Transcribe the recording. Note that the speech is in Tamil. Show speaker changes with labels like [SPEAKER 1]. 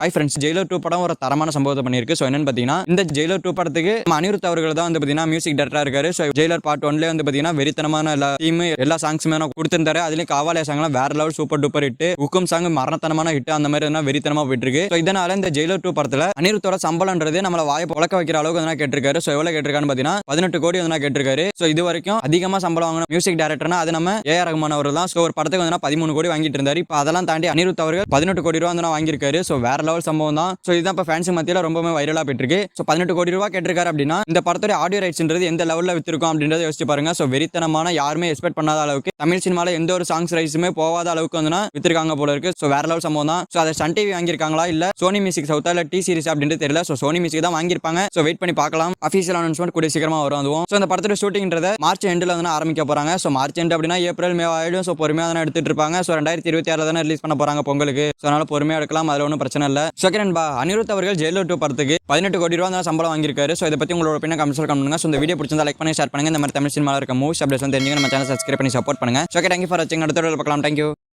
[SPEAKER 1] ஹாய் ஃப்ரெண்ட்ஸ், ஜெயிலர் 2 படம் ஒரு தரமான சம்பவத்தை பண்ணியிருக்கு. ஸோ என்னன்னு பார்த்தீங்கன்னா, இந்த ஜெயிலர் 2 படத்துக்கு அனிருத் அவர்கள் தான் வந்து பார்த்தீங்கன்னா மியூசிக் டைரக்டரா இருக்காரு. ஸோ ஜெயிலர் பார்ட் 1லேயே வந்து பார்த்தீங்கன்னா வெறித்தனமான எல்லா சாங்ஸுமே கொடுத்திருந்தாரு. அதுலேயும் காவாலயா சாங்லாம் வேற லெவல் சூப்பர் டூப்பர் ஹிட், ஹுக்கும் சாங் மரணத்தனமான ஹிட், அந்த மாதிரி என்ன வெறித்தனமா போயிட்டு இருக்கு. ஸோ இதனால இந்த ஜெயிலர் 2 படத்துல அனிருத்தோட சம்பளம்ன்றது நம்மள வாயை புழக்க வைக்கிற அளவுக்கு வந்து கேட்டிருக்காரு. ஸோ எவ்வளவு கேட்டிருக்கான்னு பார்த்தீங்கன்னா 18 கோடி வந்து கேட்டிருக்காரு. ஸோ இது வரைக்கும் அதிகமா சம்பளம் வாங்கின மியூசிக் டைரக்டர்னா அது நம்ம ஏஆர் ரஹ்மான் அவர் தான். ஸோ ஒரு படத்துக்கு வந்து 13 கோடி வாங்கிட்டு இருந்தாரு. இப்போ அதெல்லாம் தாண்டி அனிருத் அவர்கள் 18 கோடி ரூபா வந்து வாங்கியிருக்காரு. ஸோ வேற லெவல் சம்பவம் தான். ஸோ இதுதான் இப்போ ஃபேன்ஸ் மத்தியில் ரொம்பவே வைரலாக போயிட்டு இருக்கு. ஸோ 18 கோடி ரூபா கேட்டிருக்காரு அப்படின்னா இந்த படத்தோட ஆடியோ ரைட்ஸ்ன்றது எந்த லெவலில் வித்திருக்கும் அப்படின்றத யோசிச்சு பாருங்க. ஸோ வெறித்தனமான யாருமே எக்ஸ்பெக்ட் பண்ணாத அளவுக்கு தமிழ் சினிமாவில் எந்த ஒரு சாங்ஸ் ரைட்ஸுமே போகாத அளவுக்கு வந்து வித்திருக்காங்க போல இருக்கு. ஸோ வேற லெவல் சம்பவம் தான். ஸோ அதை சன் டிவி வாங்கியிருக்காங்களா இல்ல சோனி மியூசிக் சவுத்தா இல்ல டி சீரிஸ் அப்படின்றது தெரியல. ஸோ சோனி மியூசிக் தான் வாங்கியிருப்பாங்க. ஸோ வெயிட் பண்ணி பார்க்கலாம். அஃபீஷியல் அனௌன்ஸ்மெண்ட் கூடிய சீக்கிரமா வரும். அதுவும் ஸோ இந்த படத்தோட ஷூட்டிங்ன்றத மார்ச் எண்டில் வந்து ஆரம்பிக்க போறாங்க. ஸோ மார்ச் எண்ட் அப்படின்னா ஏப்ரல் மே ஆயிடும். ஸோ பொறுமையாக தானே எடுத்துட்டு இருப்பாங்க. ஸோ 2026 தானே ரிலீஸ் பண்ண போறாங்க பொங்கலுக்கு. ஸோ அதனால பொறுமையாக எடுக்கலாம். அதில் ஒன்றும் பிரச்சனை இல்லை. செகண்ட் அனிருத் அவர்கள் ஜெயிலர் 2 படத்துக்கு 18 கோடி ரூபா தான் சம்பளம் வாங்கியிருக்காரு. ஸோ இதை பத்தி உங்களோட ஒப்பீனியன் கமெண்ட்ஸ்ல கமெண்ட் பண்ணுங்க. ஸோ இந்த வீடியோ பிடிச்சிருந்தா லைக் பண்ணி ஷேர் பண்ணுங்க. இந்த மாதிரி தமிழ் சினிமாவில் இருக்க மூவிஸ் அப்டேட்ஸ் தெரிஞ்சுங்க நம்ம சேனல் சப்ஸ்கிரைப் பண்ணி சப்போர்ட் பண்ணுங்க. ஓகே, தேங்க்யூ ஃபார் வாட்சிங். அடுத்த வீடியோவில் பார்க்கலாம். தேங்க்யூ.